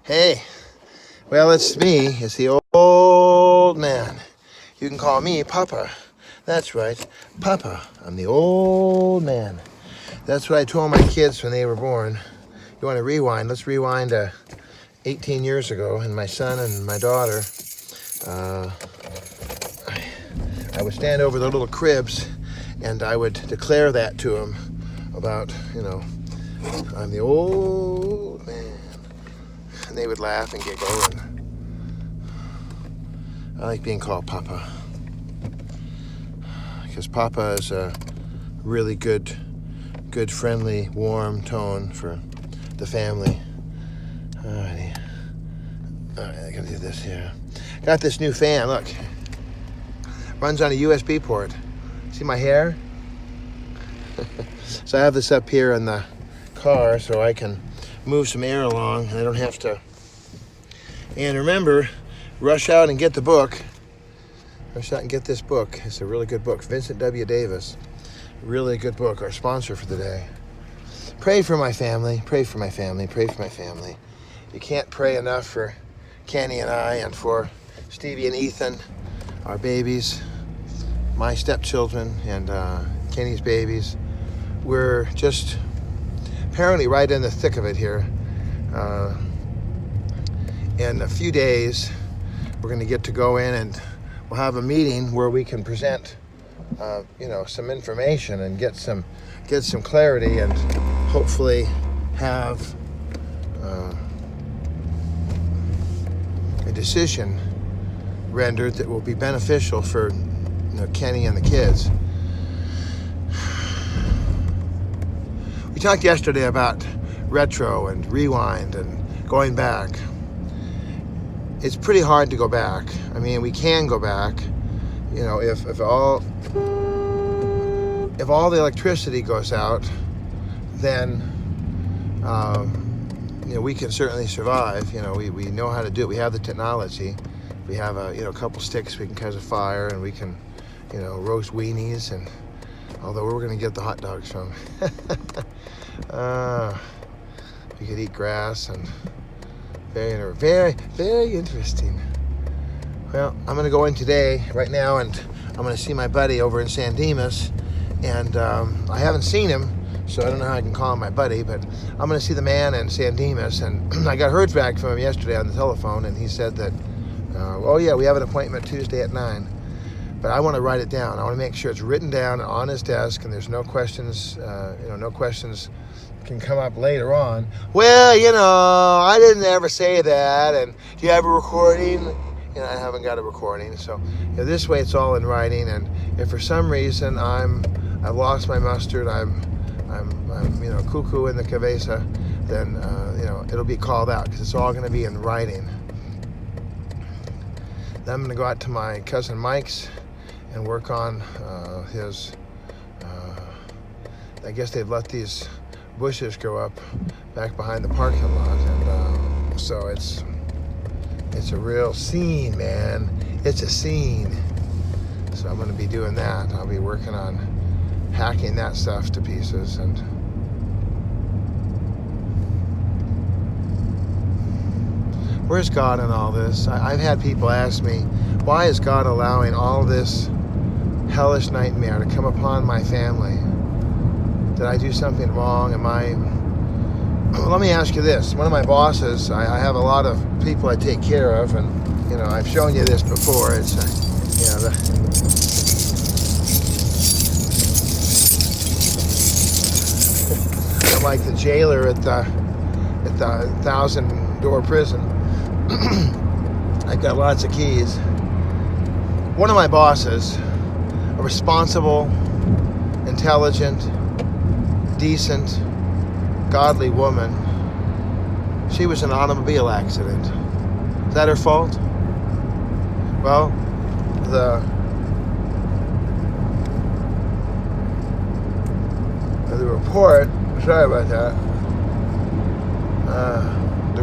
Hey, well, it's me. It's the old man. You can call me Papa. That's right, Papa. I'm the old man. That's what I told my kids when they were born. You want to rewind? Let's rewind 18 years ago, and my son and my daughter, I would stand over their little cribs, and I would declare that to them about, I'm the old man. And they would laugh and giggle, and I like being called Papa. Because Papa is a really good, friendly, warm tone for the family. Alrighty. Alright, I gotta do this here. Got this new fan, look. Runs on a USB port. See my hair? So I have this up here in the car so I can move some air along and I don't have to. And remember, rush out and get the book. Rush out and get this book. It's a really good book. Vincent W. Davis. Really good book. Our sponsor for the day. Pray for my family. Pray for my family. Pray for my family. You can't pray enough for Kenny and I and for Stevie and Ethan, our babies, my stepchildren, and Kenny's babies. We're just apparently right in the thick of it here. In a few days, we're going to get to go in and we'll have a meeting where we can present, some information and get some clarity and hopefully have a decision rendered that will be beneficial for Kenny and the kids. We talked yesterday about retro and rewind and going back. It's pretty hard to go back. I mean, we can go back, if all the electricity goes out, then we can certainly survive. We know how to do it. We have the technology. We have a couple sticks we can catch a fire, and we can roast weenies, and although we're going to get the hot dogs from. We could eat grass, and very, very interesting. Well, I'm going to go in today, right now, and I'm going to see my buddy over in San Dimas, and I haven't seen him, so I don't know how I can call him my buddy, but I'm going to see the man in San Dimas, and I got heard back from him yesterday on the telephone, and he said that, we have an appointment Tuesday at 9. But I want to write it down. I want to make sure it's written down on his desk, and there's no questions. No questions can come up later on. Well, I didn't ever say that. And do you have a recording? I haven't got a recording. So this way, it's all in writing. And if for some reason I've lost my mustard, I'm cuckoo in the cabeza, then it'll be called out because it's all going to be in writing. Then I'm going to go out to my cousin Mike's and work on his, I guess they've let these bushes grow up back behind the parking lot, and so it's a real scene, man. It's a scene. So I'm going to be doing that. I'll be working on hacking that stuff to pieces, and where's God in all this? I've had people ask me, why is God allowing all this hellish nightmare to come upon my family? Did I do something wrong? Well, let me ask you this. One of my bosses, I have a lot of people I take care of, and, I've shown you this before. It's, I'm like the jailer at the 1,000-door prison. I've got lots of keys. One of my bosses, a responsible, intelligent, decent, godly woman, she was in an automobile accident. Is that her fault? Well, the report, sorry about that, the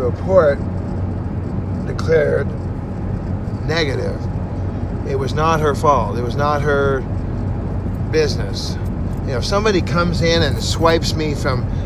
report declared negative. It was not her fault. It was not her business. if somebody comes in and swipes me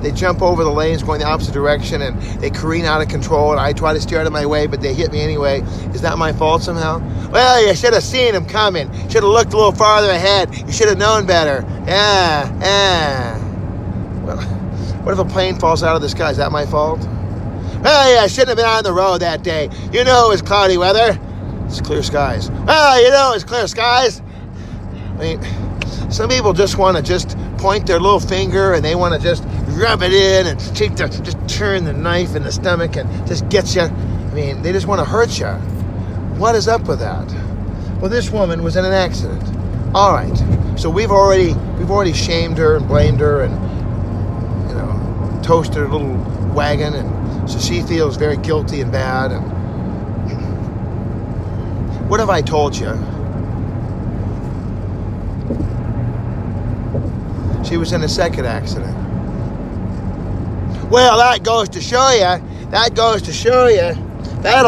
they jump over the lanes going the opposite direction and they careen out of control and I try to steer out of my way, but they hit me anyway, is that my fault somehow? Well, you should have seen him coming. Should have looked a little farther ahead. You should have known better. Yeah. Well, what if a plane falls out of the sky? Is that my fault? Well, yeah, I shouldn't have been on the road that day. You know it was cloudy weather. It's clear skies. Well, you know it's clear skies. I mean, some people just want to just point their little finger and they want to just rub it in and just turn the knife in the stomach and just get you. I mean, they just want to hurt you. What is up with that? Well, this woman was in an accident. All right. So we've already shamed her and blamed her and toasted her little wagon, and so she feels very guilty and bad. And what have I told you? She was in a second accident. Well, that goes to show you. That'll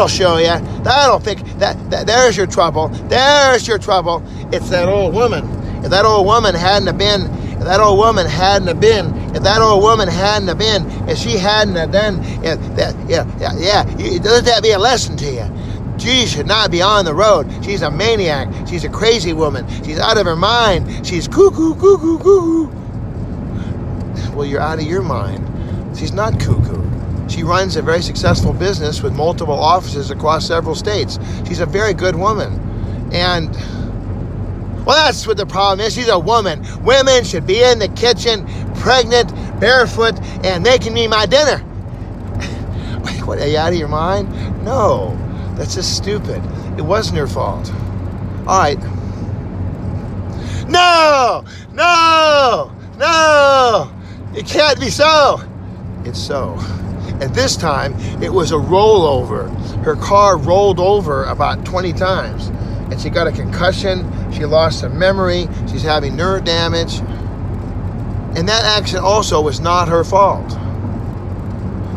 show you. That'll fix that. There's your trouble. There's your trouble. It's that old woman. If that old woman hadn't have been, if she hadn't have done, doesn't that be a lesson to you? She should not be on the road. She's a maniac. She's a crazy woman. She's out of her mind. She's cuckoo. Well, you're out of your mind. She's not cuckoo. She runs a very successful business with multiple offices across several states. She's a very good woman. And, well, that's what the problem is. She's a woman. Women should be in the kitchen, pregnant, barefoot, and making me my dinner. What, are you out of your mind? No, that's just stupid. It wasn't her fault. All right. No! It can't be so. It's so. And this time, it was a rollover. Her car rolled over about 20 times. And she got a concussion. She lost some memory. She's having nerve damage. And that accident also was not her fault.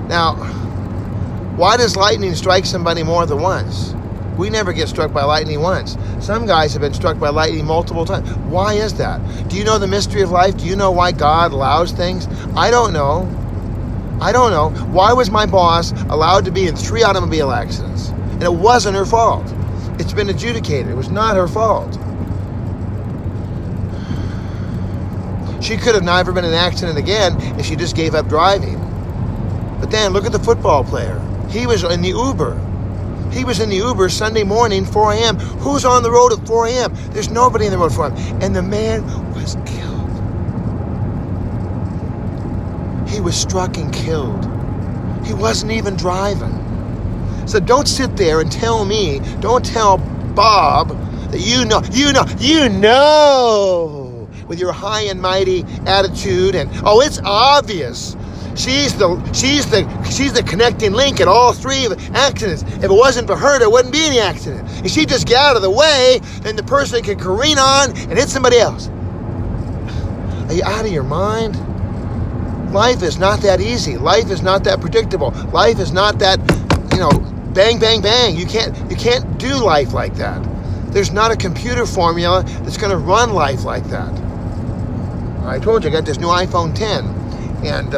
Now, why does lightning strike somebody more than once? We never get struck by lightning once. Some guys have been struck by lightning multiple times. Why is that? Do you know the mystery of life? Do you know why God allows things? I don't know. Why was my boss allowed to be in 3 automobile accidents? And it wasn't her fault. It's been adjudicated. It was not her fault. She could have never been in an accident again if she just gave up driving. But then look at the football player. He was in the Uber. Sunday morning, 4 a.m. Who's on the road at 4 a.m.? There's nobody in the road at 4 a.m. And the man was killed. He was struck and killed. He wasn't even driving. So don't sit there and tell me, don't tell Bob that you know, with your high and mighty attitude and, oh, it's obvious. She's the connecting link in all 3 of the accidents. If it wasn't for her, there wouldn't be any accident. If she just get out of the way, then the person can careen on and hit somebody else. Are you out of your mind? Life is not that easy. Life is not that predictable. Life is not that, bang, bang, bang. You can't do life like that. There's not a computer formula that's going to run life like that. I told you I got this new iPhone 10, and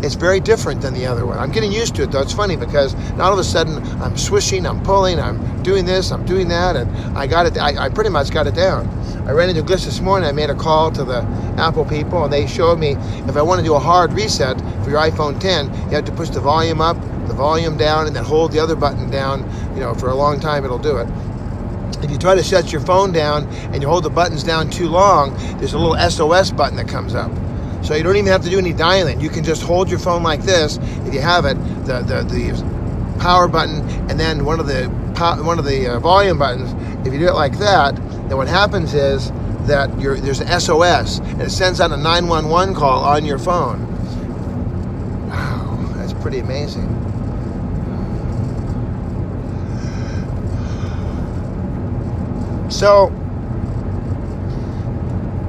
it's very different than the other one. I'm getting used to it, though. It's funny because now all of a sudden I'm swishing, I'm pulling, I'm doing this, I'm doing that, and I got it. I pretty much got it down. I ran into Glitch this morning. I made a call to the Apple people, and they showed me if I want to do a hard reset for your iPhone 10, you have to push the volume up, the volume down, and then hold the other button down. For a long time it'll do it. If you try to shut your phone down and you hold the buttons down too long, there's a little SOS button that comes up. So you don't even have to do any dialing. You can just hold your phone like this. If you have it, the power button and then one of the volume buttons. If you do it like that, then what happens is that there's an SOS and it sends out a 911 call on your phone. Wow, that's pretty amazing. So,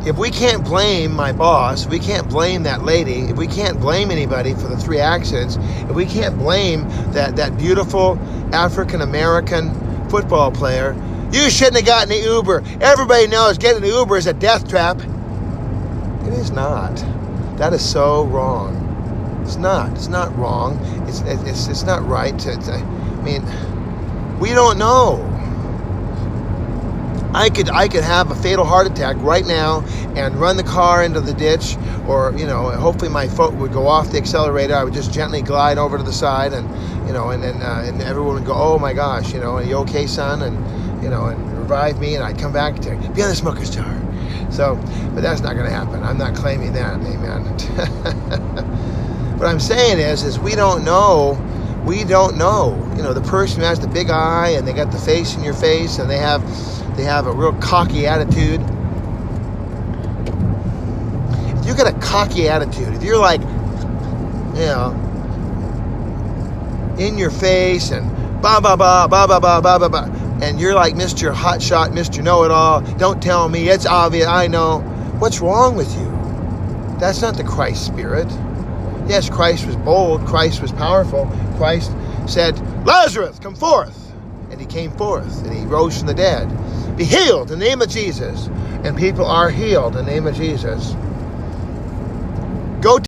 if we can't blame my boss, if we can't blame that lady, if we can't blame anybody for the 3 accidents, if we can't blame that beautiful African-American football player, you shouldn't have gotten the Uber. Everybody knows getting the Uber is a death trap. It is not. That is so wrong. It's not. It's not wrong. It's not right. I mean, we don't know. I could have a fatal heart attack right now and run the car into the ditch, or hopefully my foot would go off the accelerator. I would just gently glide over to the side, and and everyone would go, "Oh my gosh, are you okay, son?" And and revive me, and I'd come back to be on the smoker's jar. So, but that's not going to happen. I'm not claiming that, amen. What I'm saying is we don't know. We don't know. The person who has the big eye and they got the face in your face, and they have a real cocky attitude. If you got a cocky attitude, if you're like, in your face and ba ba ba ba ba ba ba ba ba, and you're like Mr. Hotshot, Mr. Know-It-All, don't tell me, it's obvious, I know. What's wrong with you? That's not the Christ spirit. Yes, Christ was bold. Christ was powerful. Christ said, Lazarus, come forth. And he came forth, and he rose from the dead. Be healed in the name of Jesus. And people are healed in the name of Jesus. Go